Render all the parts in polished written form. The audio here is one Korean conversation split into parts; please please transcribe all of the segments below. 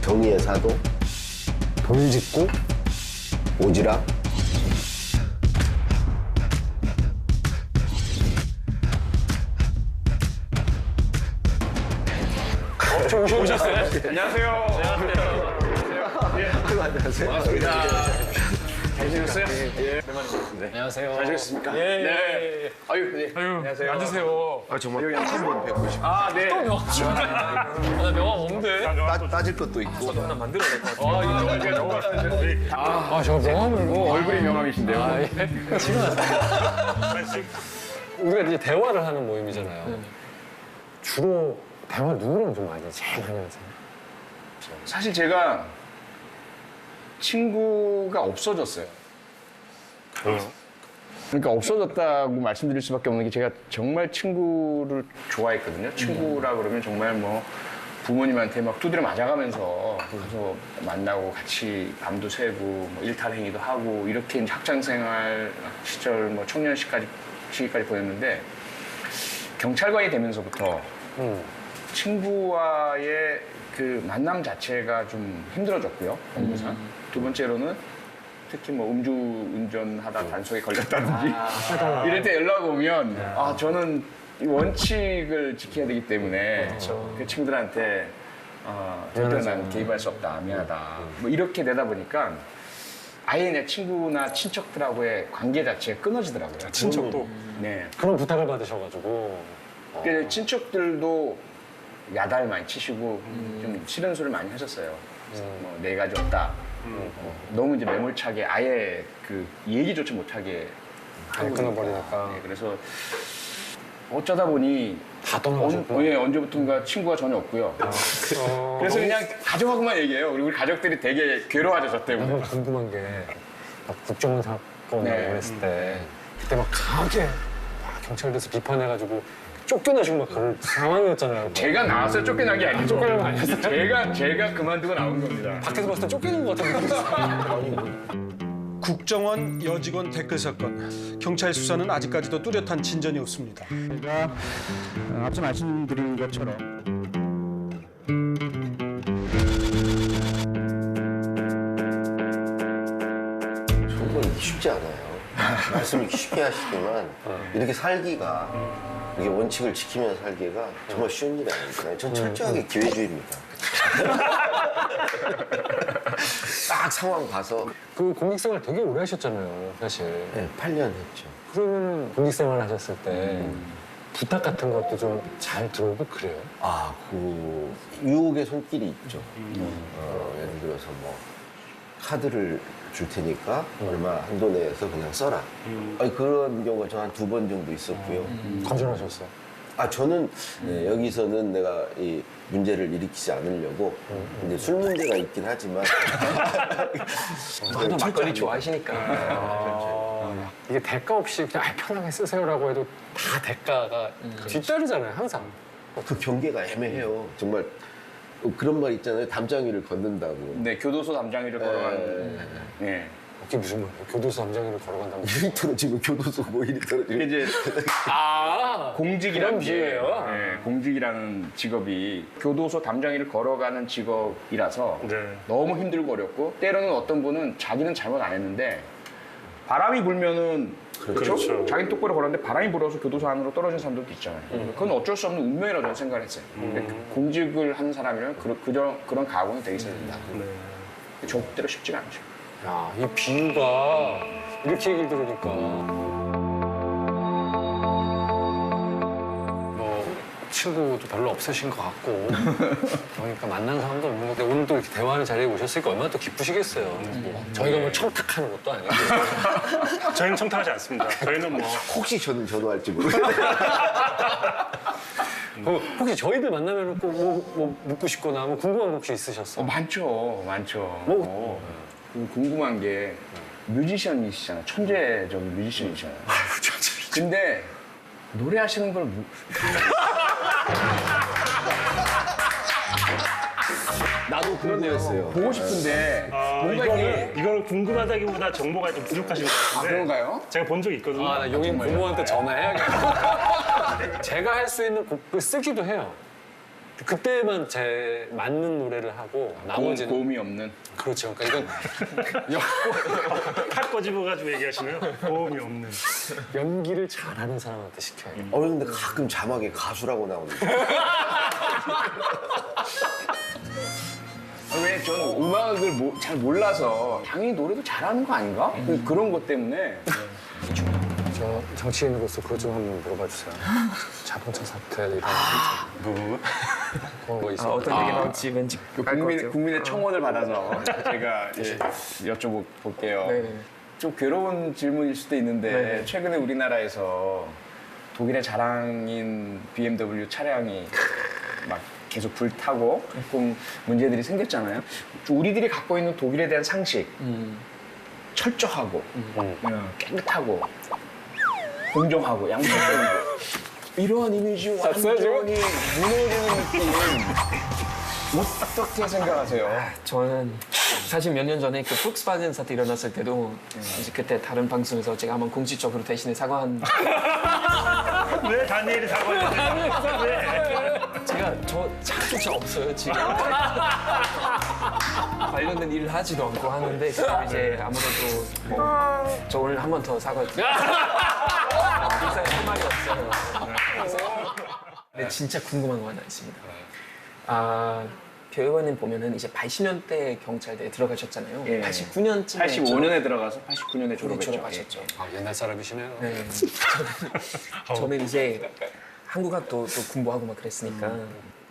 경의의 사도, 돌직구, 오지랖, 오셨어요? 안녕하세요. 안녕하세요. 반갑습니다. 잘 지냈어요? 예. 안녕하세요. 잘 지냈습니까? 예. 네. 아유, 네. 아유, 안녕하세요. 앉으세요. 정말 여기 한번 뵙고 싶어요. 아, 네. 나 명함 없는데? 따질 것도 있고. 하나 만들어야 될 것 같아. 아, 저 명함을 뭐. 얼굴이 명함이신데요. 아, 예. 지금 우리가 이제 대화를 하는 모임이잖아요. 주로 대화 누구랑 좀 제일 많이 하세요? 사실 제가 친구가 없어졌어요. 그러니까 없어졌다고 말씀드릴 수밖에 없는 게 제가 정말 친구를 좋아했거든요. 친구라 그러면 정말 뭐 부모님한테 막 두드려 맞아가면서 가서 만나고 같이 밤도 새고 뭐 일탈행위도 하고 이렇게 이제 학창생활 시절 뭐 청년 시기까지 보냈는데 경찰관이 되면서부터 친구와의 그 만남 자체가 좀 힘들어졌고요. 업무상. 두 번째로는 특히 뭐 음주운전하다 단속에 걸렸다든지 이럴 때 연락 오면 아 저는 이 원칙을 지켜야 되기 때문에 그 친구들한테 절대 난 개입할 수 없다 미안하다 뭐 이렇게 되다 보니까 아예 내 친구나 친척들하고의 관계 자체가 끊어지더라고요. 친척도? 네. 그런 부탁을 받으셔가지고. 그래서 친척들도 야단 많이 치시고 좀 싫은 소리를 많이 하셨어요. 뭐 내 가지 없다. 너무 이제 매몰차게 아예 그 얘기조차 못하게 아예 끊어버리니까. 네, 그래서 어쩌다 보니 다 떠나가셨구나. 언제부턴가 친구가 전혀 없고요. 그래서 그냥 가족하고만 얘기해요. 그리고 우리 가족들이 되게 괴로워하죠, 저 때문에. 너무 궁금한 게 막 국정원 사건 네. 했을 때 그때 막 강하게 막 경찰에서 비판해가지고 쫓겨나시고 막 그런 상황이었잖아요. 제가 나왔어요. 쫓겨난 게 아니죠. 쫓겨난 거 아니었어요? 제가 그만두고 나온 겁니다. 밖에서 봤을 때 쫓기는 것 같은 느낌이 국정원 여직원 댓글 사건. 경찰 수사는 아직까지도 뚜렷한 진전이 없습니다. 제가 앞서 말씀드린 것처럼 정말 쉽지 않아요. 말씀을 쉽게 하시지만 이렇게 살기가 이게 원칙을 지키면서 살기가 정말 쉬운 일이 아니잖아요. 전 철저하게 기회주의입니다. 딱 상황 봐서 그 공익생활 되게 오래 하셨잖아요, 사실. 네, 8년 했죠. 그러면 공익생활 하셨을 때 부탁 같은 것도 좀 잘 들어오고 그래요? 아, 그 유혹의 손길이 있죠. 예를 들어서 뭐 카드를 줄 테니까 얼마 한도 내에서 그냥 써라. 아니, 그런 경우가 저 한 2번 정도 있었고요. 거절하셨어요? 아, 저는 네, 여기서는 내가 이 문제를 일으키지 않으려고 근데 술 문제가 있긴 하지만 하도 막걸리 좋아하시니까. 이게 대가 없이 그냥 편하게 쓰세요라고 해도 다 대가가 뒤따르잖아요, 항상. 그 경계가 애매해요. 정말 그런 말 있잖아요. 담장 위를 걷는다고. 네, 교도소 담장이를 걸어가는. 네. 그게 무슨 말이에요? 교도소 담장이를 걸어간다고. 일이 떨어지면 교도소 뭐 일이 이게 떨어지면 이제 아, 공직이라는 그런 비유예요? 네, 공직이라는 직업이 교도소 담장이를 걸어가는 직업이라서 너무 힘들고 어렵고 때로는 어떤 분은 자기는 잘못 안 했는데 바람이 불면은 그렇죠? 자기는 똑바로 걸었는데 바람이 불어서 교도소 안으로 떨어진 사람들도 있잖아요. 그건 어쩔 수 없는 운명이라고 저는 생각을 했어요. 근데 공직을 하는 사람이라면 그런 각오는 되게 있어야 된다. 절대로 쉽지가 않죠. 야, 이 비유가 이렇게 얘기를 들으니까 뭐 친구도 별로 없으신 것 같고 그러니까 만난 사람도 없는 것 같고 오늘 또 이렇게 대화하는 자리에 오셨으니까 얼마나 또 기쁘시겠어요. 뭐 저희가 뭐 청탁하는 것도 아니고. 저희는 청탁하지 않습니다. 저희는 뭐 혹시 저는 전화할지 모르겠어요. 혹시 저희들 만나면 꼭 뭐 묻고 싶거나 뭐 궁금한 거 혹시 있으셨어요? 많죠. 궁금한 게 뮤지션이시잖아요. 천재적인 뮤지션이시잖아요. 근데 노래하시는 걸 나도 궁금했어요. 보고 싶은데 뭔가 이게 이걸 궁금하다기보다 정보가 좀 부족하신 것 같은데. 그런가요? 제가 본 적이 있거든요. 아, 나 용인 부모한테 전화해야겠다. 제가 할 수 있는 곡을 쓰기도 해요. 그때만 제 맞는 노래를 하고 나머지는 고음이 없는. 그렇죠. 그러니까 이건 탁 꺼집어가지고 얘기하시네요. 보험이 없는. 연기를 잘하는 사람한테 시켜요. 근데 가끔 자막에 가수라고 나오는데. 왜 저는 음악을 잘 몰라서 당연히 노래도 잘하는 거 아닌가? 그런 것 때문에. 저 정치인으로서 그것 좀 한번 물어봐 주세요. 자동차 사태 이런 거 있잖아요. 그런 거 있어요. 어떤 얘기 나올지 왠지 알 것 같아요. 국민의 청원을 받아서 제가 여쭤볼게요. 네네. 좀 괴로운 질문일 수도 있는데 네네. 최근에 우리나라에서 독일의 자랑인 BMW 차량이 막 계속 불타고 조금 문제들이 생겼잖아요. 우리들이 갖고 있는 독일에 대한 상식, 철저하고 깨끗하고 공정하고 양심적이고 이러한 이미지 완전히 무너지는 느낌. 어떻게 생각하세요? 저는 사실 몇 년 전에 그 폭스바겐 사태 일어났을 때도 이제 그때 다른 방송에서 제가 한번 공식적으로 대신에 사과한 왜 다니엘이 사과했는지. 왜? 제가 저 차조차 없어요 지금 관련된 일을 하지도 않고 하는데 그럼 이제 아무래도 저 오늘 한 번 더 사과드릴게요. 일단 할 말이 없어요. 근데 진짜 궁금한 거 하나 있습니다. 교회관님 보면은 이제 80년대 경찰대에 들어가셨잖아요. 예. 89년쯤에 85년에 들어가서 89년에 졸업했죠. 졸업하셨죠. 옛날 사람이시네요. 네. 저는 이제 한국학도 또 공부하고 막 그랬으니까.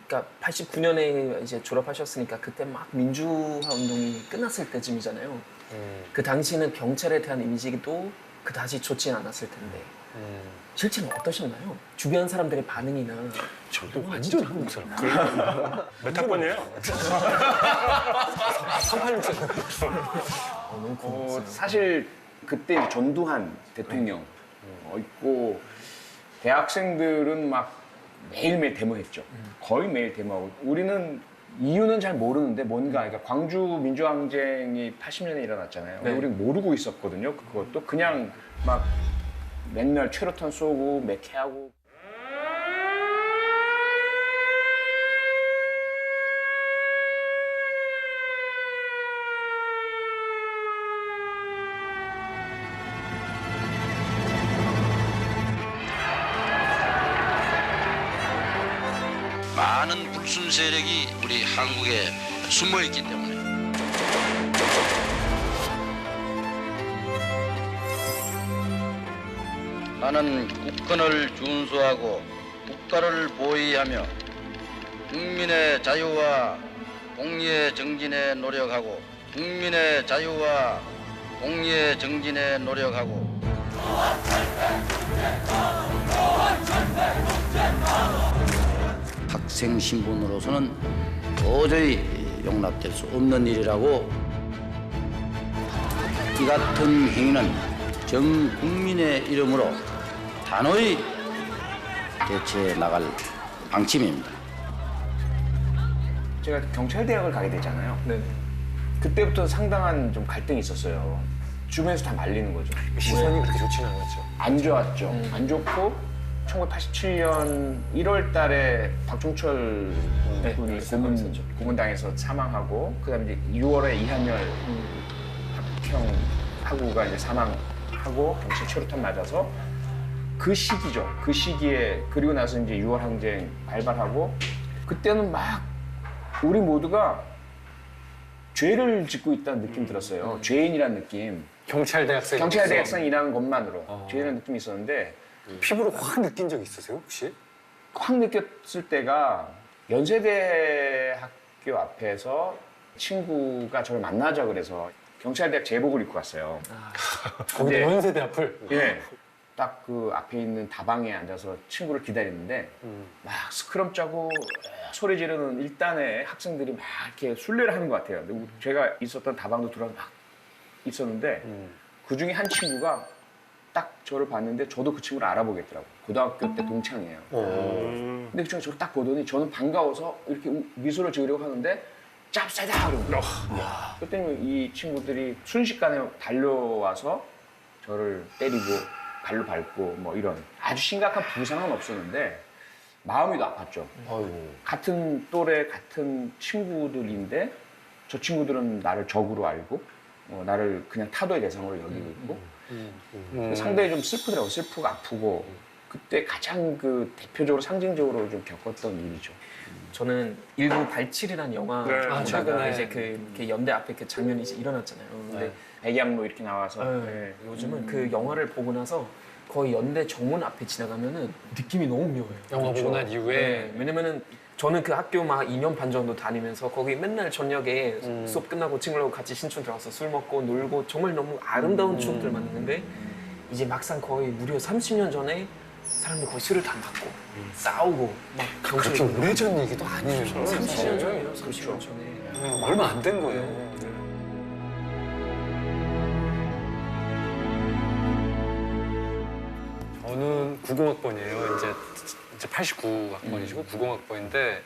그러니까 89년에 이제 졸업하셨으니까 그때 막 민주화 운동이 끝났을 때쯤이잖아요. 그 당시에는 경찰에 대한 이미지도 그다지 좋지는 않았을 텐데. 실제는 어떠셨나요? 주변 사람들의 반응이나. 저도 완전 한국 사람. 몇 학번이에요? 386세. 너무 궁금했어요. 사실 그때 이제 전두환 대통령 있고 대학생들은 막 매일매일 데모했죠. 거의 매일 데모하고 우리는 이유는 잘 모르는데 뭔가 그러니까 광주 민주항쟁이 80년에 일어났잖아요. 네. 우리는 모르고 있었거든요. 그것도 그냥 막 맨날 최루탄 쏘고 매캐하고 많은 불순 세력이 우리 한국에 숨어 있기 때문에 나는 국권을 준수하고 국가를 보위하며 국민의 자유와 공의의 정진에 노력하고 국민의 자유와 공의의 정진에 노력하고 학생 신분으로서는 도저히 용납될 수 없는 일이라고 이 같은 행위는 전 국민의 이름으로 단호히 대처해 나갈 방침입니다. 제가 경찰대학을 가게 되잖아요. 네. 그때부터 상당한 좀 갈등이 있었어요. 주변에서 다 말리는 거죠. 시선이 그렇게 좋지는 않았죠. 안 좋았죠. 안 좋고 1987년 1월 달에 박종철 군이 고문당해서 사망하고 그다음에 이제 6월에 이한열 학형하고가 이제 사망하고 경찰 최루탄 맞아서 그 시기죠. 그 시기에 그리고 나서 이제 6월 항쟁 발발하고 그때는 막 우리 모두가 죄를 짓고 있다는 느낌 들었어요. 죄인이라는 느낌. 경찰 대학생. 경찰 대학생이라는 것만으로 죄인이라는 느낌이 있었는데 피부로 확 느낀 적 있으세요 혹시? 확 느꼈을 때가 연세대 학교 앞에서 친구가 저를 만나자 그래서 경찰대학 제복을 입고 갔어요. 거기 연세대 앞을. 예. 딱 그 앞에 있는 다방에 앉아서 친구를 기다리는데 막 스크럼 짜고 소리 지르는 일단의 학생들이 막 이렇게 순례를 하는 것 같아요. 근데 제가 있었던 다방도 들어와서 막 있었는데 그 중에 한 친구가 딱 저를 봤는데 저도 그 친구를 알아보겠더라고요. 고등학교 때 동창이에요. 근데 그 친구가 저를 딱 보더니 저는 반가워서 이렇게 미소를 지으려고 하는데 짭싸다! 그러고 그랬더니 이 친구들이 순식간에 달려와서 저를 때리고 발로 밟고 뭐 이런 아주 심각한 부상은 없었는데 마음이 더 아팠죠. 같은 또래, 같은 친구들인데 저 친구들은 나를 적으로 알고 나를 그냥 타도의 대상으로 여기고 있고 상당히 좀 슬프더라고요. 슬프고 아프고 그때 가장 그 대표적으로 상징적으로 좀 겪었던 일이죠. 저는 1987이라는 영화 네. 보다가 최근에. 이제 그 연대 앞에 그 장면이 이제 일어났잖아요. 근데 백양로 이렇게 나와서 네, 요즘은 그 영화를 보고 나서 거의 연대 정문 앞에 지나가면은 느낌이 너무 묘해요. 영화 보고 난 이후에 네, 왜냐면은 저는 그 학교 막 2년 반 정도 다니면서 거기 맨날 저녁에 수업 끝나고 친구들하고 같이 신촌 들어가서 술 먹고 놀고 정말 너무 아름다운 추억들 만났는데 이제 막상 거의 무려 30년 전에 사람들 거의 술을 다 맞고 싸우고 막 그렇게 오래전 얘기도 아니에요. 30년 전이에요. 30년 전에. 얼마 안 된 거예요. 저는 90학번이에요. 이제 89학번이시고 90학번인데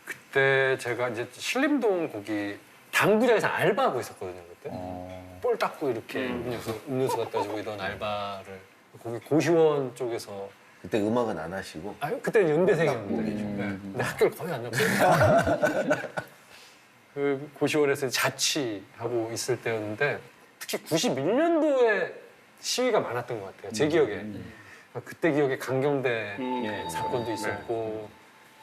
그때 제가 이제 신림동 거기 당구장에서 알바하고 있었거든요. 그때 볼 닦고 이렇게 음료수 갖다 주고 이런 알바를 거기 고시원 쪽에서 그때 음악은 안 하시고 그때 연대생이었는데 네. 근데 학교를 거의 안 나갔어요. 그 고시원에서 자취하고 있을 때였는데 특히 91년도에 시위가 많았던 것 같아요. 제 기억에. 그때 기억에 강경대 사건도 있었고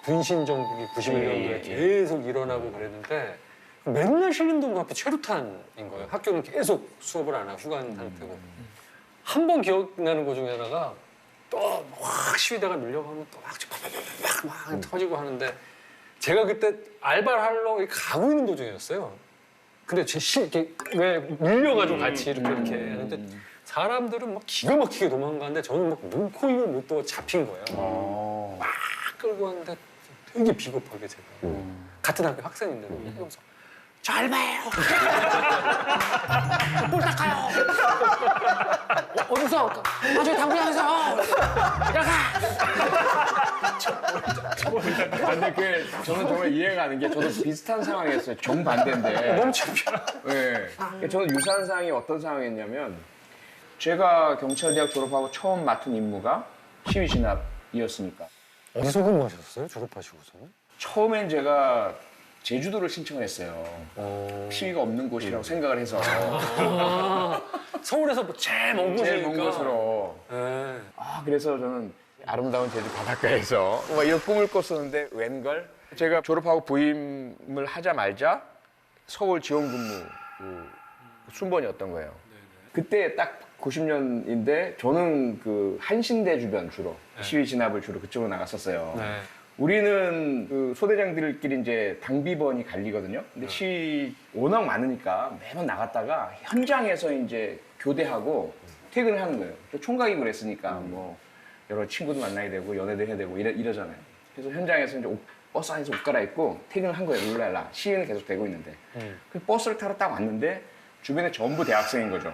분신 정국이 91년도에 계속 일어나고 그랬는데 맨날 신림동 앞에 최루탄인 거예요. 학교는 계속 수업을 안 하고 휴관 상태고. 한 번 기억나는 거 중에 하나가 또 막 시위대가 밀려가면 또 막 터지고 하는데 제가 그때 알바를 하러 가고 있는 도중이었어요. 근데 이렇게 왜 밀려가지고 같이 이렇게 하는데 사람들은 막 기가 막히게 도망가는데 저는 막 눈코 입을 못 떠 잡힌 거예요. 막 끌고 왔는데 되게 비겁하게 제가 같은 학교 학생인데 그러면서 저 알바예요. 볼 닦아요. 어디서? 저희 당구장에서. 근데 저는 정말 이해가 가는 게 저도 비슷한 상황이었어요. 정반대인데. 너무 창피해. 네. 저는 유사한 상황이 어떤 상황이었냐면 제가 경찰대학 졸업하고 처음 맡은 임무가 시위 진압이었으니까 어디서 근무하셨어요? 졸업하시고서는? 처음엔 제가 제주도를 신청을 했어요. 시위가 없는 곳이라고 생각을 해서 서울에서 뭐 제일 먼 곳이니까. 제일 먼 곳으로. 네. 그래서 저는 아름다운 제주 바닷가에서 막 이런 꿈을 꿨었는데 웬걸? 제가 졸업하고 부임을 하자마자 서울 지원근무 순번이었던 거예요. 그때 딱 90년인데 저는 그 한신대 주변 주로 시위 진압을 주로 그쪽으로 나갔었어요. 네. 우리는 그 소대장들끼리 이제 당비번이 갈리거든요. 근데 시위 워낙 많으니까 매번 나갔다가 현장에서 이제 교대하고 퇴근을 하는 거예요. 또 총각이고 그랬으니까 뭐 여러 친구도 만나야 되고 연애도 해야 되고 이러잖아요. 그래서 현장에서 이제 버스 안에서 옷 갈아입고 퇴근을 한 거예요. 룰랄라. 시위는 계속 되고 있는데. 그 버스를 타러 딱 왔는데 주변에 전부 대학생인 거죠.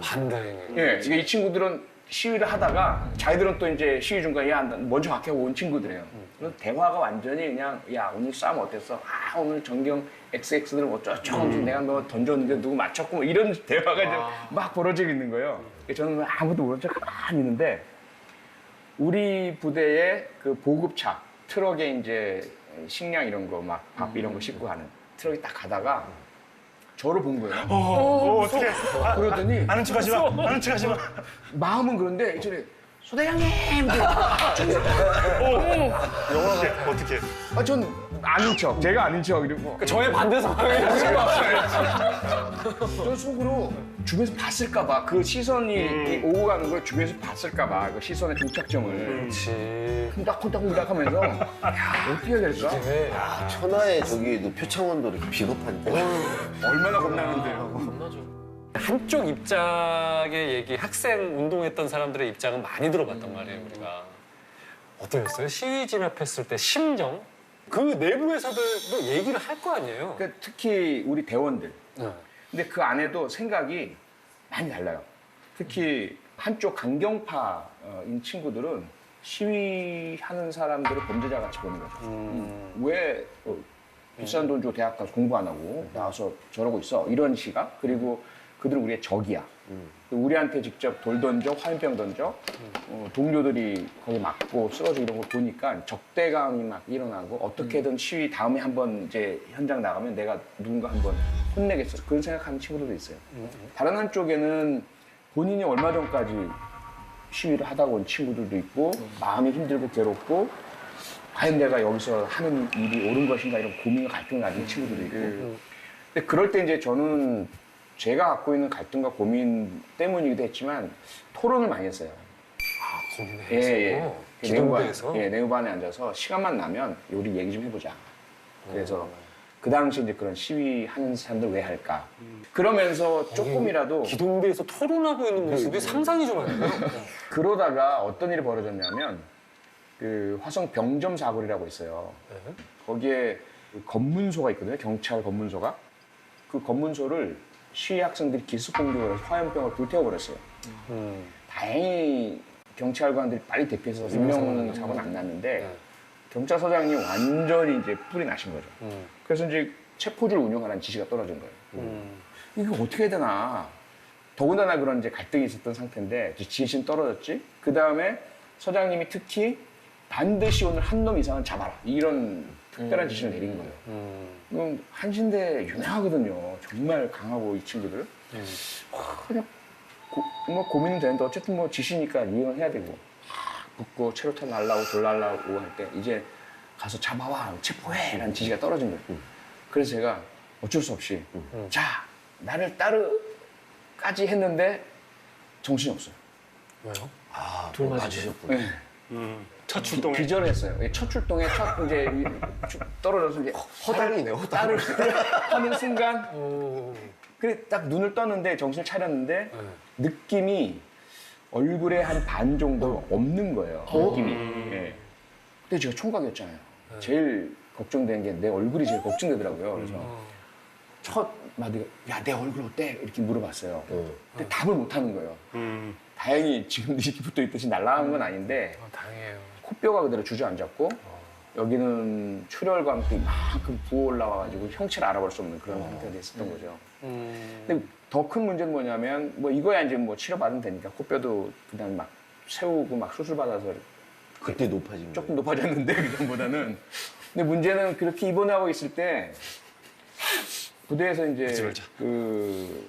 반대. 예, 이 친구들은 시위를 하다가 자기들은 또 이제 시위 중간에 야, 먼저 밖에 온 친구들이에요. 그래서 대화가 완전히 그냥 야, 오늘 싸움 어땠어? 아, 오늘 전경 XX들은 어쩌고 내가 너 던졌는데 누구 맞췄고 뭐 이런 대화가 이제 막 벌어지고 있는 거예요. 저는 아무도 모른 척 가만히 있는데 우리 부대의 그 보급차 트럭에 이제 식량 이런 거 막 밥 이런 거 싣고 가는 트럭이 딱 가다가 저를 본 거예요. 어떻게? 그러더니 아는 척하지 마. 아는 척하지 마. 마음은 그런데 이제 소대장님! 어떻게? 전 아닌 척, 제가 아닌 척 이러고 저의 반대 상황이에요. 저 속으로 주변에서 봤을까봐 그 시선이 오고 가는 걸 주변에서 봤을까봐 그 시선의 종착점을 그렇지. 콩닥콩닥콩닥 하면서 야 어떻게 해야 될까? 천하의 저기에도 표창원도 이렇게 비겁한데 얼마나 겁나는데요. 겁나죠. 한쪽 입장의 얘기, 학생 운동했던 사람들의 입장은 많이 들어봤단 말이에요, 우리가. 어떠셨어요? 시위 진압했을 때 심정? 그 내부에서도 얘기를 할 거 아니에요? 그러니까 특히 우리 대원들. 네. 근데 그 안에도 생각이 많이 달라요. 특히 한쪽 강경파인 친구들은 시위하는 사람들을 범죄자 같이 보는 거죠. 왜 비싼 돈 주고 대학 가서 공부 안 하고 나와서 저러고 있어? 이런 시각. 그리고 그들은 우리의 적이야. 우리한테 직접 돌 던져, 화염병 던져, 동료들이 거기 맞고 쓰러지고 이런 거 보니까 적대감이 막 일어나고 어떻게든 시위 다음에 한번 이제 현장 나가면 내가 누군가 한번 혼내겠어. 그런 생각하는 친구들도 있어요. 다른 한쪽에는 본인이 얼마 전까지 시위를 하다 온 친구들도 있고 마음이 힘들고 괴롭고 과연 내가 여기서 하는 일이 옳은 것인가 이런 고민과 갈등을 가진 친구들도 있고 근데 그럴 때 이제 저는 제가 갖고 있는 갈등과 고민 때문이기도 했지만 토론을 많이 했어요. 고민해서 기동대에서 내후반에 앉아서 시간만 나면 우리 얘기 좀 해보자. 그래서 그 당시 이제 그런 시위하는 사람들 왜 할까? 그러면서 조금이라도 기동대에서 토론하고 있는 모습이 상상이 좀 안 돼요. 그러다가 어떤 일이 벌어졌냐면 그 화성 병점 사거리라고 있어요. 거기에 그 검문소가 있거든요. 경찰 검문소가. 그 검문소를 시위 학생들이 기습 공격을 해서 화염병을 불태워버렸어요. 다행히 경찰관들이 빨리 대피해서 인명사고는 안 났는데 경찰서장이 완전히 이제 뿔이 나신 거죠. 그래서 이제 체포를 운영하라는 지시가 떨어진 거예요. 이거 어떻게 해야 되나. 더군다나 그런 이제 갈등이 있었던 상태인데 지시는 떨어졌지. 그 다음에 서장님이 특히 반드시 오늘 한 놈 이상은 잡아라. 이런 특별한 지시를 내린 거예요. 한신대 유명하거든요. 정말 강하고 이 친구들. 그냥 뭐 고민은 되는데 어쨌든 뭐 지시니까 이행을 해야 되고 붙고 체로탄 날라고 돌 날라고 할 때 이제 가서 잡아와 체포해 라는 지시가 떨어진 거예요. 그래서 제가 어쩔 수 없이 자 나를 따르까지 했는데 정신이 없어요. 왜요? 돌 맞으셨구나. 네. 첫 출동에 기절을 했어요. 첫 출동에 첫 이제 떨어져서 이제 허당이네, 허당. 딸을 하는 순간 그래 딱 눈을 떴는데 정신을 차렸는데 느낌이 얼굴에 한 반 정도 없는 거예요. 느낌이. 예. 근데 제가 총각이었잖아요. 제일 걱정된 게 내 얼굴이 제일 걱정되더라고요. 그래서 첫 마디가 야 내 얼굴 어때? 이렇게 물어봤어요. 근데 답을 못 하는 거예요. 다행히 지금 이렇게 붙어 있듯이 날아간 건 아닌데 다행이에요. 코뼈가 그대로 주저앉았고 여기는 출혈과 함께 이만큼 부어 올라와가지고 형체를 알아볼 수 없는 그런 상태가 됐었던 거죠. 근데 더 큰 문제는 뭐냐면 뭐 이거야 이제 뭐 치료받으면 되니까 코뼈도 그냥 막 세우고 막 수술 받아서 그때 높아진 조금 높아졌는데 그전보다는. 근데 문제는 그렇게 입원하고 있을 때 부대에서 이제 그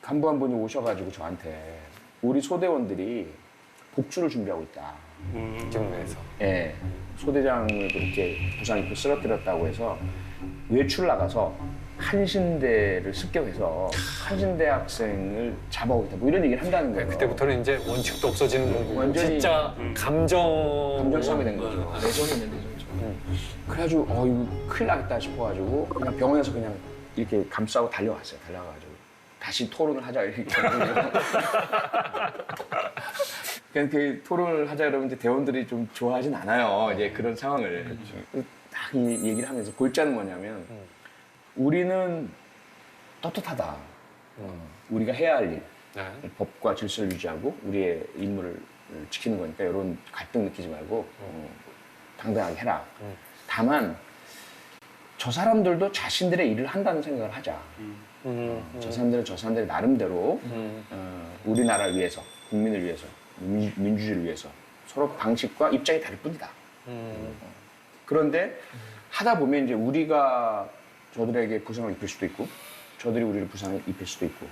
간부 한 분이 오셔가지고 저한테 우리 소대원들이 복주를 준비하고 있다. 기동대에서. 예, 소대장을 그렇게 부상 입고 쓰러뜨렸다고 해서 외출 나가서 한신대를 습격해서 한신대 학생을 잡아오겠다. 뭐 이런 얘기를 한다는 거예요. 그때부터는 이제 원칙도 없어지는 거고 완전히 진짜 감정 싸움이 된 거죠. 내전이네 내전이죠. 그래가지고 이거 큰일 나겠다 싶어가지고 그냥 병원에서 그냥 이렇게 감싸고 달려왔어요. 달려와가지고 다시 토론을 하자 이렇게. 그냥 그 토론을 하자 그러면 이제 대원들이 좀 좋아하진 않아요. 이제 그런 상황을. 딱 이 얘기를 하면서 골자는 뭐냐면 우리는 떳떳하다. 우리가 해야 할 일. 네. 법과 질서를 유지하고 우리의 임무를 지키는 거니까 이런 갈등 느끼지 말고 당당하게 해라. 다만 저 사람들도 자신들의 일을 한다는 생각을 하자. 저 사람들은 저 사람들의 나름대로 우리나라를 위해서, 국민을 위해서, 민주주의를 위해서 서로 방식과 입장이 다를 뿐이다. 그런데 하다 보면 이제 우리가 저들에게 부상을 입힐 수도 있고 저들이 우리를 부상을 입힐 수도 있고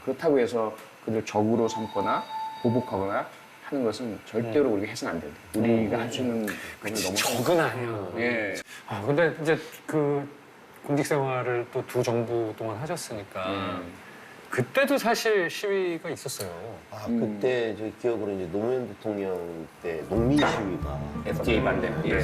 그렇다고 해서 그들을 적으로 삼거나 보복하거나 하는 것은 절대로 우리가 해서는 안 된다. 우리가 할 수 있는 것을 너무 적은 아니야. 예. 근데 이제 그 공직 생활을 또 두 정부 동안 하셨으니까 그때도 사실 시위가 있었어요. 그때 제 기억으로 이제 노무현 대통령 때 농민 시위가 FTA 반대. 예.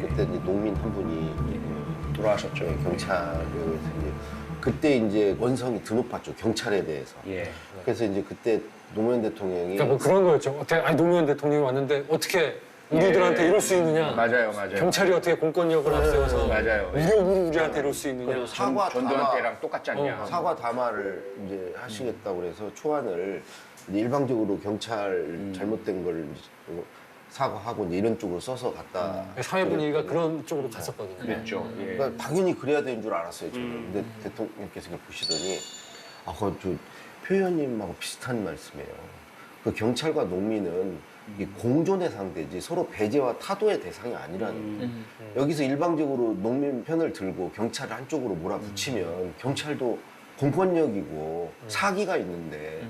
그때 이제 농민 한 분이 돌아가셨죠. 경찰에서 이제 그때 이제 원성이 드높았죠. 경찰에 대해서. 예. 그래서 이제 그때 노무현 대통령이 그러니까 뭐 그런 거였죠. 어떻게 노무현 대통령이 왔는데 어떻게 우리들한테 이럴 수 있느냐? 맞아요. 경찰이 어떻게 공권력을 앞세워서 맞아요. 우리한테 이럴 수 있느냐? 사과 전두환 담화, 때랑 똑같지 않냐. 사과 담화를 이제 하시겠다고 그래서 초안을 이제 일방적으로 경찰 잘못된 걸 이제 사과하고 이제 이런 쪽으로 써서 갖다. 사회 분위기가 그런 쪽으로 갔었거든요. 그랬죠. 예. 그러니까 당연히 그래야 되는 줄 알았어요. 저는. 근데 대통령께서 보시더니 그거 저 표현님하고 비슷한 말씀이에요. 그 경찰과 농민은 이 공존의 상대지 서로 배제와 타도의 대상이 아니라는 거예요. 여기서 일방적으로 농민 편을 들고 경찰을 한쪽으로 몰아붙이면 경찰도 공권력이고 사기가 있는데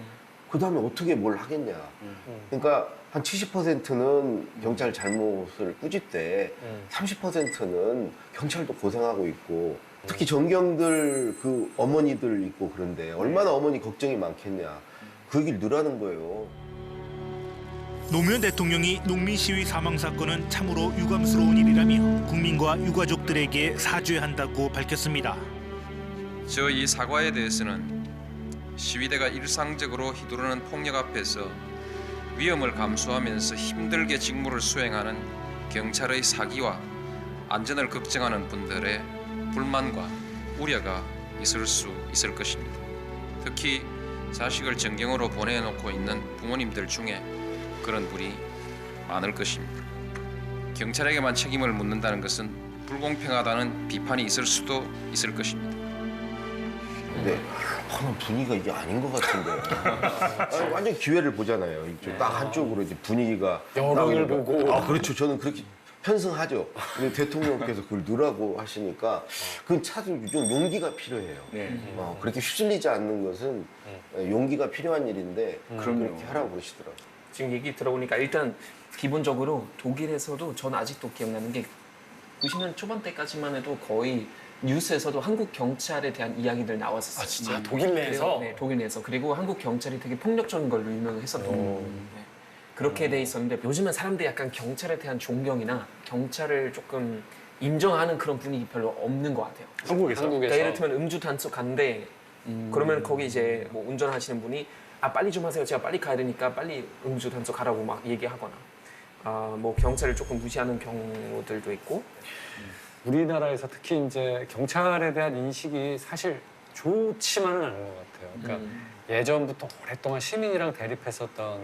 그 다음에 어떻게 뭘 하겠냐. 그러니까 한 70%는 경찰 잘못을 꾸짖대 30%는 경찰도 고생하고 있고 특히 전경들 그 어머니들 있고 그런데 얼마나 어머니 걱정이 많겠냐. 그 얘기를 늘하는 거예요. 노무현 대통령이 농민 시위 사망 사건은 참으로 유감스러운 일이라며 국민과 유가족들에게 사죄해야 한다고 밝혔습니다. 이 사과에 대해서는 시위대가 일상적으로 휘두르는 폭력 앞에서 위험을 감수하면서 힘들게 직무를 수행하는 경찰의 사기와 안전을 걱정하는 분들의 불만과 우려가 있을 수 있을 것입니다. 특히 자식을 전경으로 보내놓고 있는 부모님들 중에 그런 분이 많을 것입니다. 경찰에게만 책임을 묻는다는 것은 불공평하다는 비판이 있을 수도 있을 것입니다. 근데 분위기가 이게 아닌 것 같은데. 아니, 완전 기회를 보잖아요. 이쪽 딱 한쪽으로 이제 분위기가 여론을 딱 보고. 아 그렇죠. 저는 그렇게 편승하죠. 근데 대통령께서 그걸 넣으라고 하시니까 그건 참 좀 용기가 필요해요. 그렇게 휩쓸리지 않는 것은 용기가 필요한 일인데 그렇게 하라고 그러시더라고요. 지금 얘기 들어보니까 일단 기본적으로 독일에서도 저는 아직도 기억나는 게 90년 초반 때까지만 해도 거의 뉴스에서도 한국 경찰에 대한 이야기들 나왔었어요. 아 진짜 독일 내에서? 네, 독일 내에서. 그리고 한국 경찰이 되게 폭력적인 걸로 유명했었던 거예요. 네. 그렇게 돼 있었는데 요즘은 사람들이 약간 경찰에 대한 존경이나 경찰을 조금 인정하는 그런 분위기 별로 없는 것 같아요. 한국에서? 그러니까 예를 들면 음주 단속 간대 그러면 거기 이제 뭐 운전하시는 분이 아 빨리 좀 하세요. 제가 빨리 가야 되니까 빨리 음주 단속 가라고 막 얘기하거나 뭐 경찰을 조금 무시하는 경우들도 있고. 우리나라에서 특히 이제 경찰에 대한 인식이 사실 좋지만은 않은 것 같아요. 그러니까 예전부터 오랫동안 시민이랑 대립했었던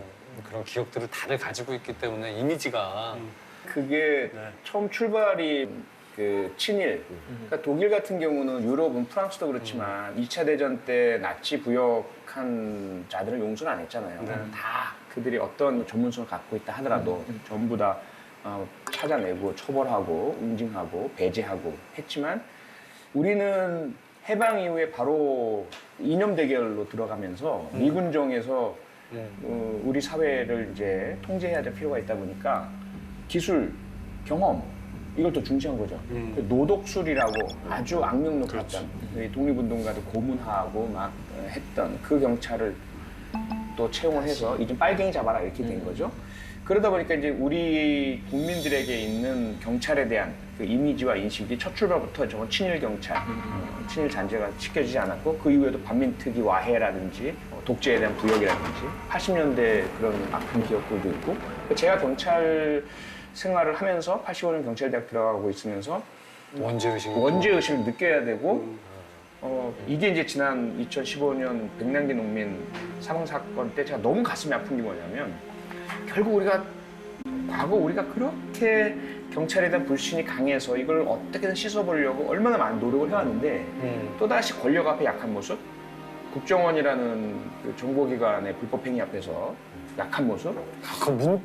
그런 기억들을 다들 가지고 있기 때문에 이미지가 그게 처음 출발이 그 친일. 그러니까 독일 같은 경우는 유럽은 프랑스도 그렇지만 2차 대전 때 나치 부역한 자들을 용서를 안 했잖아요. 다 그들이 어떤 전문성을 갖고 있다 하더라도 전부 다 찾아내고 처벌하고 응징하고 배제하고 했지만 우리는 해방 이후에 바로 이념 대결로 들어가면서 미군정에서 우리 사회를 이제 통제해야 될 필요가 있다 보니까 기술, 경험 이걸 더 중시한 거죠. 그 노독술이라고 아주 악명 높았던 독립운동가들 고문하고 막 했던 그 경찰을 또 채용을 해서 이제 빨갱이 잡아라 이렇게 된 거죠. 그러다 보니까 이제 우리 국민들에게 있는 경찰에 대한 그 이미지와 인식이 첫 출발부터 정말 친일 경찰, 친일 잔재가 지켜지지 않았고 그 이후에도 반민특위 와해라든지 독재에 대한 부역이라든지 80년대 그런 아픈 기억들도 있고 제가 경찰 생활을 하면서 85년 경찰대학 들어가고 있으면서 원죄의식을 느껴야 되고 이게 이제 지난 2015년 백남기 농민 사망 사건 때 제가 너무 가슴이 아픈 게 뭐냐면 결국 과거 우리가 그렇게 경찰에 대한 불신이 강해서 이걸 어떻게든 씻어보려고 얼마나 많은 노력을 해왔는데 또다시 권력 앞에 약한 모습 국정원이라는 그 정보기관의 불법행위 앞에서 약한 모습 문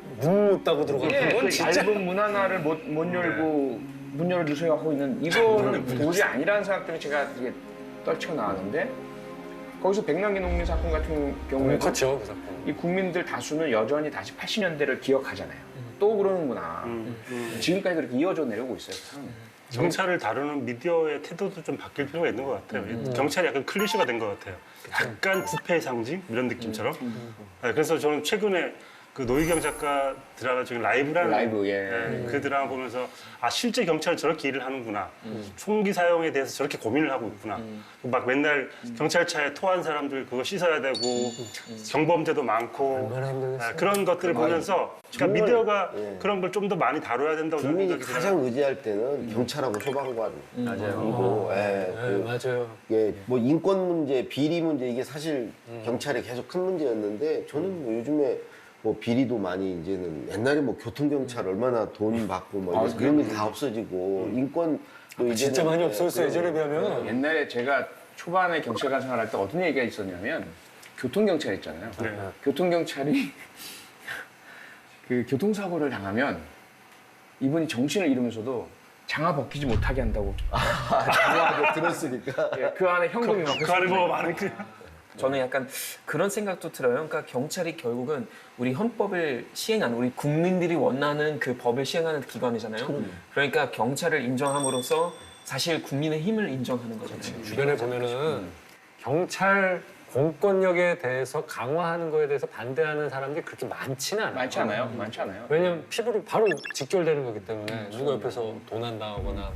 못 따고 들어가는 건 그 진짜 얇은 문 하나를 못 열고 문 열어주세요 하고 있는 이거는 도저히 아니라는 생각 때문에 제가 이게 떨쳐 나왔는데 거기서 백남기 농민 사건 같은 경우에도 그렇죠, 그 사건. 이 국민들 다수는 여전히 다시 80년대를 기억하잖아요. 또 그러는구나. 지금까지 그렇게 이어져 내려오고 있어요. 경찰을 다루는 미디어의 태도도 좀 바뀔 필요가 있는 것 같아요. 경찰이 약간 클리셰가 된 것 같아요. 약간 부패의 상징 이런 느낌처럼. 그래서 저는 최근에 그 노희경 작가 드라마 중에 라이브라는 그 드라마 보면서 아 실제 경찰은 저렇게 일을 하는구나. 총기 사용에 대해서 저렇게 고민을 하고 있구나. 막 맨날 경찰차에 토한 사람들 그거 씻어야 되고 경범죄도 많고 그런 것들을 보면서 그러니까 미디어가 그런 걸 좀 더 많이 다뤄야 된다고 국민이 생각이 들어요. 가장 의지할 때는 경찰하고 소방관이고 맞아요. 예, 뭐 인권 문제, 비리 문제 이게 사실 경찰에 계속 큰 문제였는데 저는 뭐 요즘에 뭐 비리도 많이 이제는 옛날에 뭐 교통경찰 얼마나 돈 받고 뭐 그런 게 다 없어지고 인권도 이제 진짜 많이 없어졌어요. 예전에 비하면. 옛날에 제가 초반에 경찰관 생활할 때 어떤 얘기가 있었냐면 교통경찰 있잖아요. 네. 교통경찰이 그 교통사고를 당하면 이분이 정신을 잃으면서도 장화 벗기지 못하게 한다고. 장화하게 들었으니까. 예, 그 안에 현금이 막. 그 안에 뭐 많은 게. 저는 약간 그런 생각도 들어요. 그러니까 경찰이 결국은 우리 헌법을 시행하는, 우리 국민들이 원하는 그 법을 시행하는 기관이잖아요. 그러니까 경찰을 인정함으로써 사실 국민의 힘을 인정하는 거잖아요. 주변에 보면은 경찰 공권력에 대해서 강화하는 거에 대해서 반대하는 사람들이 그렇게 많지는 않아요. 많지 않아요? 많지 않아요? 왜냐면 피부로 바로 직결되는 거기 때문에 누가 옆에서 도난당하거나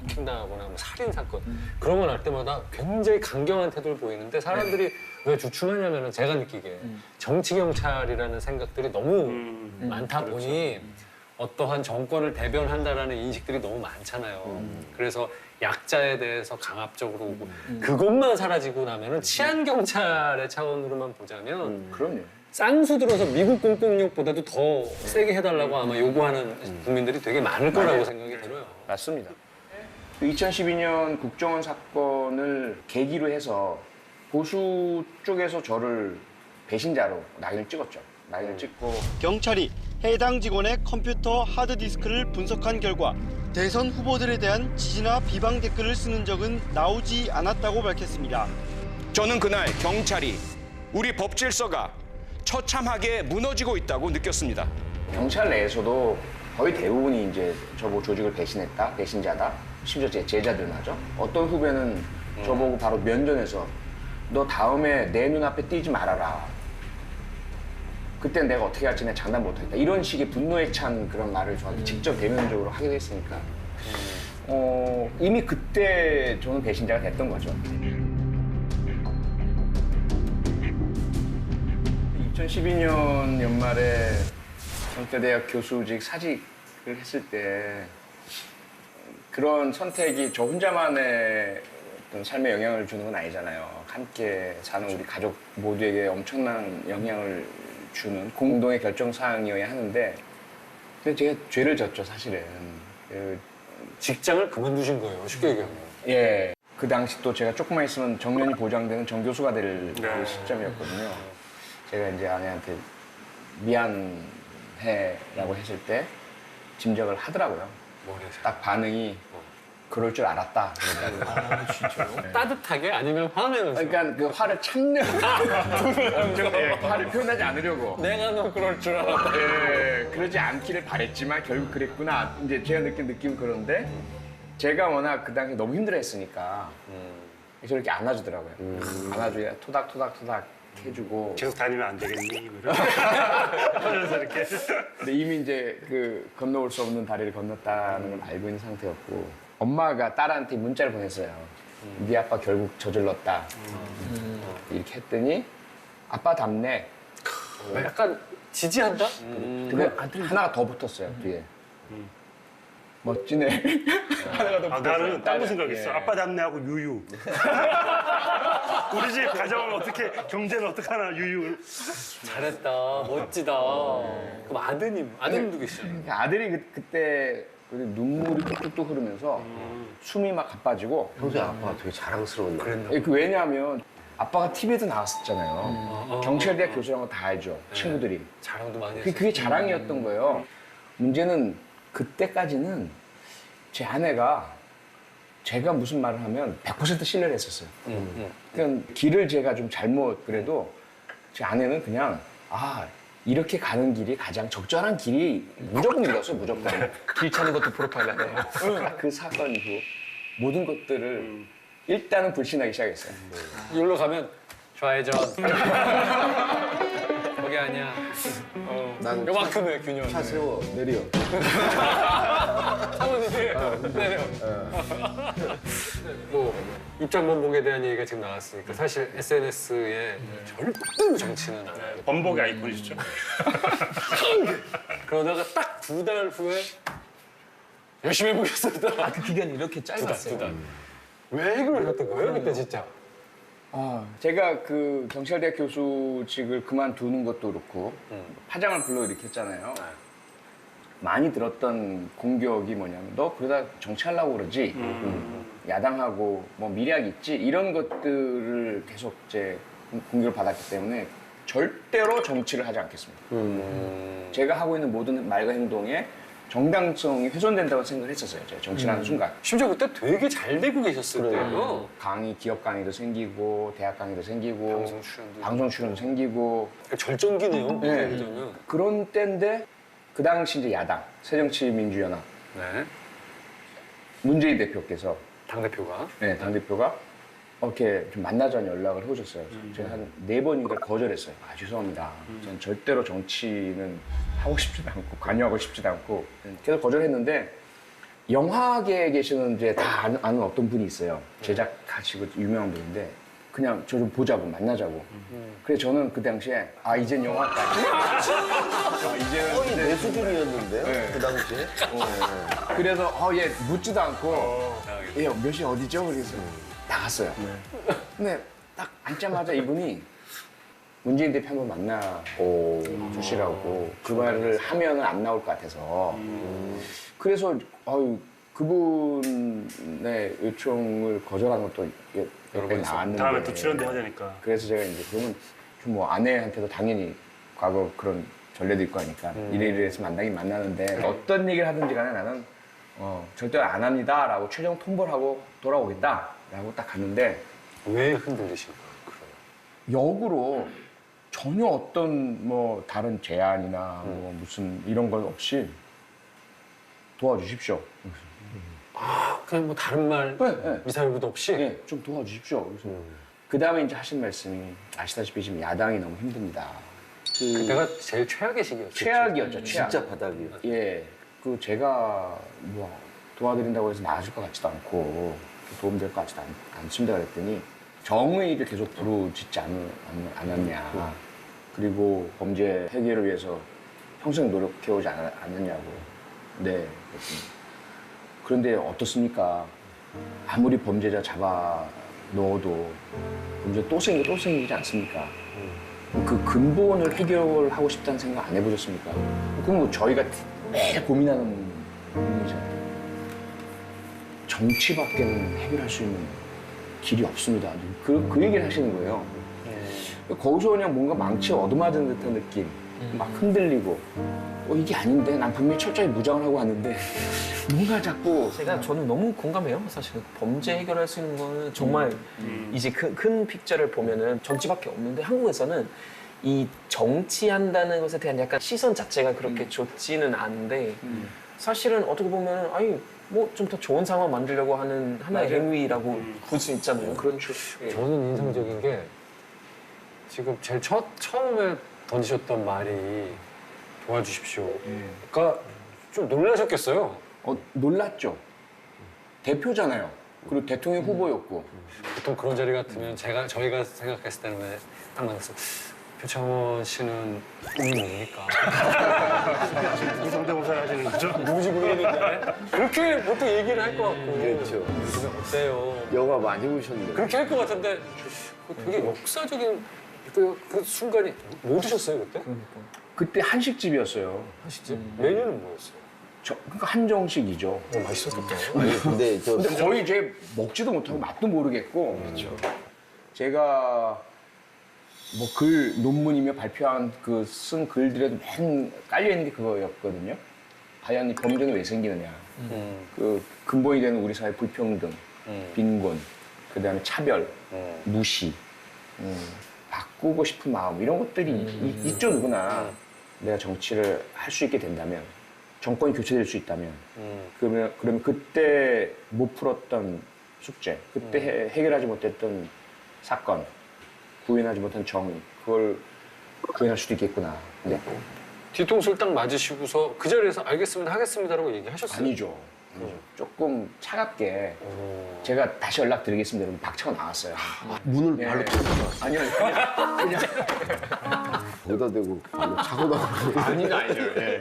폭행당하거나 뭐 살인 사건 그런 거 날 때마다 굉장히 강경한 태도를 보이는데 사람들이 왜 주춤하냐면은 제가 느끼기에 정치 경찰이라는 생각들이 너무 많다 보니 어떠한 정권을 대변한다라는 인식들이 너무 많잖아요. 그래서 약자에 대해서 강압적으로 오고 그것만 사라지고 나면은 치안 경찰의 차원으로만 보자면 그럼요. 쌍수 들어서 미국 공권력보다도 더 세게 해달라고 아마 요구하는 국민들이 되게 많을 거라고 생각이 들어요. 맞습니다. 2012년 국정원 사건을 계기로 해서 보수 쪽에서 저를 배신자로 낙인을 찍었죠. 낙인을 찍고 경찰이 해당 직원의 컴퓨터 하드디스크를 분석한 결과 대선 후보들에 대한 지지나 비방 댓글을 쓰는 적은 나오지 않았다고 밝혔습니다. 저는 그날 경찰이 우리 법 질서가 처참하게 무너지고 있다고 느꼈습니다. 경찰 내에서도 거의 대부분이 이제 저보고 조직을 배신했다, 배신자다. 심지어 제 제자들마저. 어떤 후배는 저보고 바로 면전에서 너 다음에 내 눈앞에 띄지 말아라. 그때 내가 어떻게 할지 내가 장담 못하겠다. 이런 식의 분노에 찬 그런 말을 저한테 직접 대면적으로 하기도 했으니까 이미 그때 저는 배신자가 됐던 거죠. 2012년 연말에 경태대학 교수직 사직을 했을 때 그런 선택이 저 혼자만의 어떤 삶에 영향을 주는 건 아니잖아요. 함께 사는 우리 가족 모두에게 엄청난 영향을 주는 공동의 결정사항이어야 하는데 근데 제가 죄를 졌죠, 사실은. 직장을 그만두신 거예요, 쉽게 얘기하면. 예. 그 당시 또 제가 조금만 있으면 정년이 보장되는 정교수가 될 시점이었거든요. 제가 이제 아내한테 미안해라고 했을 때 짐작을 하더라고요. 딱 반응이 그럴 줄 알았다. 아, 진짜요? 따뜻하게? 아니면 화내면서? 그러니까 그 화를 참는 화를 표현하지 않으려고. 내가 너 그럴 줄 알았다. 예, 그러지 않기를 바랬지만 결국 그랬구나. 이제 제가 느낀 느낌은 그런데 제가 워낙 그 당시 너무 힘들어했으니까 저렇게 안아주더라고요. 안아주기가 토닥토닥토닥 해주고. 계속 다니면 안 되겠니? 하면서 이렇게. 근데 이미 이제 그 건너올 수 없는 다리를 건넜다는 걸 알고 있는 상태였고 엄마가 딸한테 문자를 보냈어요. 네 아빠 결국 저질렀다. 이렇게 했더니 아빠답네. 약간 지지한다? 근데 하나가 더 붙었어요, 뒤에. 멋지네. 하나가 더 붙었어요. 나는 딴 거 생각했어. 예. 아빠 담내하고 유유. 우리 집 가정을 어떻게, 경제는 어떻게 하나, 유유. 잘했다. 멋지다. 그럼 아드님도 계시잖아요. 그러니까 아들이 그때 눈물이 뚝뚝뚝 흐르면서 숨이 막 가빠지고. 평소에 아빠가 되게 자랑스러운 날. 왜냐하면 아빠가 TV에도 나왔었잖아요. 경찰대학 교수라는 거 다 알죠. 친구들이. 자랑도 많이 했어요. 그게 자랑이었던 거예요. 문제는 그때까지는 제 아내가 제가 무슨 말을 하면 100% 신뢰를 했었어요. 그러니까 길을 제가 좀 잘못 그래도 제 아내는 그냥 이렇게 가는 길이 가장 적절한 길이 무조건 믿었어요, 무조건. 길 찾는 것도 프로파일러네. 그 사건 이후 모든 것들을 일단은 불신하기 시작했어요. 여기로 가면 좌회전. 거기 아니야. 난 요만큼의 균형. 차 세워 내려. 사모님이 내려. 뭐 입장번복에 대한 얘기가 지금 나왔으니까 사실 SNS에 절대로 정치는 안 해요. 번복의 아이콘이시죠. 그러다가 딱 2달 후에 열심히 해보겠습니다. 그 기간이 이렇게 짧았어요. 2달. 왜 그러셨던 거예요, 그때 진짜? 제가 그 경찰대학 교수직을 그만두는 것도 그렇고 파장을 불러일으켰잖아요. 많이 들었던 공격이 뭐냐면 너 그러다 정치하려고 그러지? 야당하고 뭐 미래학 있지? 이런 것들을 계속 이제 공격을 받았기 때문에 절대로 정치를 하지 않겠습니다. 제가 하고 있는 모든 말과 행동에 정당성이 훼손된다고 생각을 했었어요. 제가 정치라는 순간. 심지어 그때 되게 잘 되고 계셨을 때요. 기업 강의도 생기고 대학 강의도 생기고 방송 출연도 생기고 절정기네요. 네. 그때는. 그런 때인데 그 당시 이제 야당 새정치민주연합 네. 문재인 대표께서 당대표가 당대표가 이렇게 좀 만나자는 연락을 해오셨어요. 제가 한 4번인가 거절했어요. 죄송합니다. 전 절대로 정치는 하고 싶지도 않고 관여하고 싶지도 않고 계속 거절했는데 영화계에 계시는 이제 다 아는 어떤 분이 있어요. 제작하시고 유명한 분인데 그냥 저 좀 보자고 만나자고. 그래서 저는 그 당시에 이젠 영화까지. 이제는 거의 내 수준이었는데요. 네. 그 당시에. 그래서 얘 묻지도 않고 얘 몇 시 어디죠? 그래서 나갔어요. 근데 딱 앉자마자 이분이 문재인 대표 한번 만나 주시라고 그 말을 하면은 안 나올 것 같아서 그래서 그분의 요청을 거절한 것도 여러 번 나왔는데 다음에 또 출연도 해야 되니까. 그래서 제가 이제 그러면 좀 뭐 아내한테도 당연히 과거 그런 전례도 있고 하니까 이래서 만나긴 만나는데 어떤 얘기를 하든지 간에 나는 절대 안 합니다라고 최종 통보를 돌아오겠다라고 딱 갔는데 왜 흔들리신 거예요? 역으로 전혀 어떤 뭐 다른 제안이나 뭐 무슨 이런 것 없이 도와주십시오. 그냥 뭐 다른 말 미사일부도 없이? 네, 좀 도와주십시오. 그래서 그 다음에 이제 하신 말씀이 아시다시피 지금 야당이 너무 힘듭니다. 그때가 제일 최악의 시기였죠. 최악이었죠. 최악. 진짜 바닥이에요. 예, 제가 뭐 도와드린다고 해서 나아질 것 같지도 않고 도움될 것 같지도 않습니다. 그랬더니 정의를 계속 부르짖지 않았냐. 그리고 범죄 해결을 위해서 평생 노력해오지 않았냐고. 네, 그렇습니다. 그런데 어떻습니까? 아무리 범죄자 잡아 넣어도 범죄 또 생기지 않습니까? 그 근본을 해결하고 싶다는 생각 안 해보셨습니까? 그건 뭐 저희가 매일 고민하는 부분이잖아요. 정치밖에는 해결할 수 있는 길이 없습니다. 그 얘기를 하시는 거예요. 거기서 그냥 뭔가 망치 얻어맞은 듯한 느낌, 막 흔들리고 이게 아닌데 난 분명히 철저히 무장을 하고 왔는데 뭔가 자꾸 저는 너무 공감해요. 사실 범죄 해결할 수 있는 거는 정말 이제 큰 픽처를 보면은 정치밖에 없는데 한국에서는 이 정치한다는 것에 대한 약간 시선 자체가 그렇게 좋지는 않은데 사실은 어떻게 보면 뭐 좀 더 좋은 상황 만들려고 하는 하나의 행위라고 볼 수 있잖아요. 그렇죠. 저는 인상적인 게 지금 제일 처음에 던지셨던 말이 도와주십시오. 그러니까 좀 놀라셨겠어요. 놀랐죠. 대표잖아요. 그리고 대통령 후보였고. 보통 그런 자리 같으면 저희가 생각했을 때는 딱 만났어. 표창원 씨는 꿈이 뭡니까? 누구 성대모사 하시는 거죠? 누구지 모르겠는데 그렇게 보통 얘기를 할 것 같고. 그렇죠. 어때요? 영화 많이 보셨는데. 그렇게 할 것 같은데 되게 역사적인 그 순간이 뭐 드셨어요 그때? 그때 한식집이었어요. 한식집? 메뉴는 뭐였어요? 그러니까 한정식이죠. 맛있었겠다. 아니 근데 거의 제 먹지도 못하고 맛도 모르겠고. 그렇죠. 제가 뭐 논문이며 발표한 쓴 글들에도 맨 깔려 있는 게 그거였거든요. 과연 이 범죄는 왜 생기느냐. 그 근본이 되는 우리 사회 불평등, 빈곤, 그다음에 차별, 무시, 바꾸고 싶은 마음 이런 것들이 있죠 누구나. 내가 정치를 할 수 있게 된다면, 정권이 교체될 수 있다면, 그러면 그때 못 풀었던 숙제, 그때 해결하지 못했던 사건, 구현하지 못한 정의, 그걸 구현할 수도 있겠구나. 네. 뒤통수를 딱 맞으시고서 그 자리에서 알겠습니다, 하겠습니다라고 얘기하셨어요? 아니죠. 조금 차갑게 제가 다시 연락드리겠습니다. 이러면 박차가 나왔어요. 문을 발로 차고 나왔어요. 아니요, 그냥 거기다 대고 발로 차고 나왔어요. 아니죠. 예.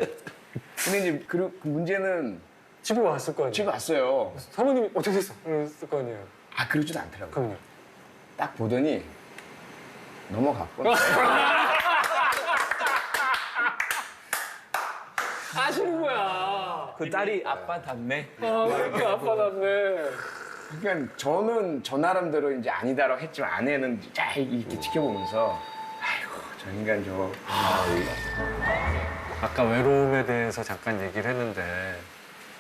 근데 이제 그 문제는 집에 왔을 거 아니에요? 집에 왔어요. 사모님이 어떻게 됐어? 그랬을 거 아니에요? 그러지도 않더라고요. 그럼요. 딱 보더니 넘어갔고. 아시는 거야. 그 딸이 아빠 닮네. 그 아빠 닮네. 그러니까 저는 저 나름대로 이제 아니다라고 했지만 아내는 잘 이렇게 지켜보면서 아이고 저 인간 저거 아까 외로움에 대해서 잠깐 얘기를 했는데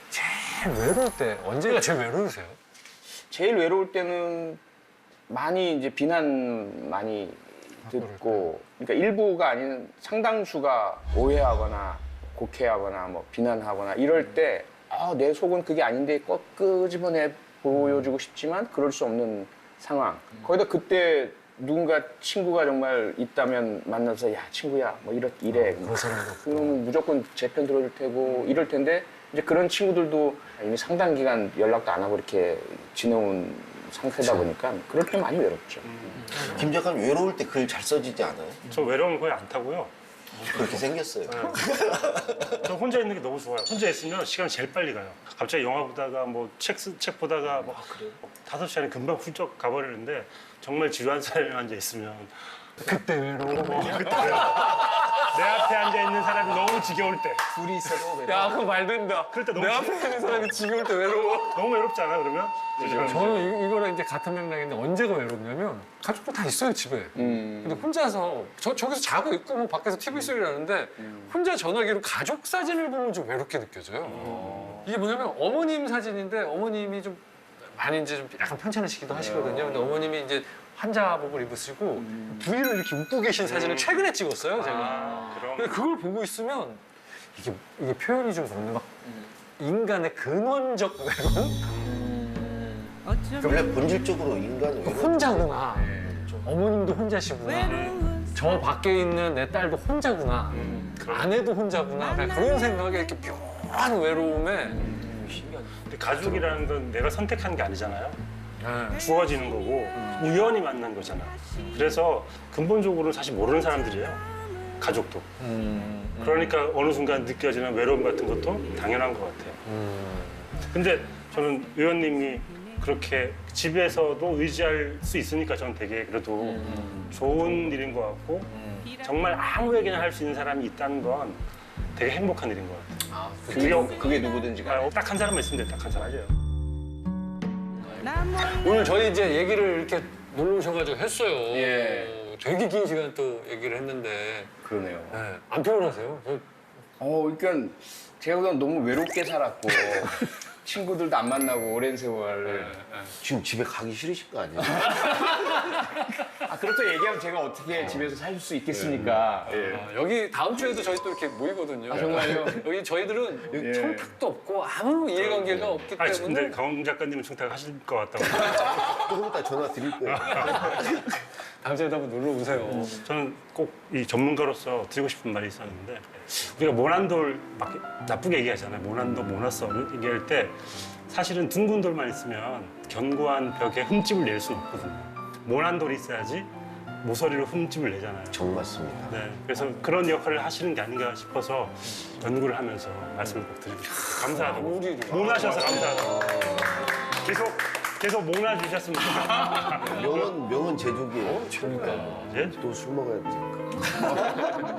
제일 외로울 때 언제가 제일 외로우세요? 제일 외로울 때는 많이 이제 비난 많이 듣고 그러니까 일부가 아닌 상당수가 오해하거나 곡해하거나 뭐 비난하거나 이럴 때 내 속은 그게 아닌데 꼭 끄집어내 보여주고 싶지만 그럴 수 없는 상황. 거기다 그때 누군가 친구가 정말 있다면 만나서 야 친구야 뭐 이래 그러면 무조건 제 편 들어줄 테고 이럴 텐데 이제 그런 친구들도 이미 상당 기간 연락도 안 하고 이렇게 지내온 상태다 보니까 그럴 때 많이 외롭죠. 김 작가는 외로울 때 글 잘 써지지 않아요? 저 외로움을 거의 안 타고요. 그렇게 생겼어요. 저 혼자 있는 게 너무 좋아요. 혼자 있으면 시간이 제일 빨리 가요. 갑자기 영화 보다가 뭐 책 보다가 뭐 5시간이 금방 훌쩍 가버리는데 정말 지루한 사람이 앉아 있으면 그때 외로워. 내 앞에 앉아 있는 사람이 너무 지겨울 때. 둘이 있어도 외로워. 야, 그거 말 된다. 그럴 때 너무 내 앞에 있는 사람이 지겨울 때 외로워. 너무 외롭지 않아 그러면? 저는 이거랑 이제 같은 맥락인데 언제가 외롭냐면 가족들 다 있어요 집에. 근데 혼자서 저기서 자고 있고 뭐 밖에서 TV 소리 나는데 혼자 전화기로 가족 사진을 보면 좀 외롭게 느껴져요. 이게 뭐냐면 어머님 사진인데 어머님이 좀 많이 이제 좀 약간 편찮으시기도 하시거든요. 근데 어머님이 이제 환자복을 입으시고 부인을 이렇게 웃고 계신 사진을 최근에 찍었어요 제가. 근데 그걸 보고 있으면 이게 표현이 좀 그런데 막 인간의 근원적 외로움? 원래 본질적으로 인간은 혼자구나. 어머님도 혼자시구나. 저 밖에 있는 내 딸도 혼자구나. 아내도 혼자구나. 그런 생각에 이렇게 묘한 외로움에. 근데 가족이라는 건 내가 선택한 게 아니잖아요. 주어지는 거고 우연히 만난 거잖아. 그래서 근본적으로 사실 모르는 사람들이에요. 가족도. 그러니까 어느 순간 느껴지는 외로움 같은 것도 당연한 것 같아요. 근데 저는 의원님이 그렇게 집에서도 의지할 수 있으니까 저는 되게 그래도 좋은 일인 것 같고 정말 아무에게나 할 수 있는 사람이 있다는 건 되게 행복한 일인 것 같아요. 그게 누구든지 간에. 딱 한 사람만 있으면 돼. 딱 한 사람. 오늘 저희 이제 얘기를 이렇게 놀러 오셔가지고 했어요. 예. 되게 긴 시간 또 얘기를 했는데. 그러네요. 네. 안 피곤하세요? 그러니까 제가 그동안 너무 외롭게 살았고 친구들도 안 만나고 오랜 세월. 지금 집에 가기 싫으실 거 아니에요? 그렇다고 얘기하면 제가 어떻게 집에서 살 수 있겠습니까? 여기 다음 주에도 저희 또 이렇게 모이거든요. 정말요? 여기 저희들은 청탁도 없고 아무 이해관계가 없기 때문에. 근데 강 작가님은 청탁하실 것 같다고. 조금 이따 전화 드릴 거예요. 다음 주에도 한번 놀러 오세요. 저는 꼭 이 전문가로서 드리고 싶은 말이 있었는데 우리가 모난돌 막 나쁘게 얘기하잖아요. 모난돌, 모나썰 얘기할 때 사실은 둥근 돌만 있으면 견고한 벽에 흠집을 낼 수는 없거든요. 모난돌이 있어야지 모서리로 흠집을 내잖아요. 정말 맞습니다. 네, 그래서 그런 역할을 하시는 게 아닌가 싶어서 연구를 하면서 말씀을 꼭 드리고 싶어요. 감사하다고. 모나셔서 감사하다고. 계속 모나 주셨으면 좋겠다. 명은 제조기예요. 그러니까. 예? 또 술 먹어야 되니까.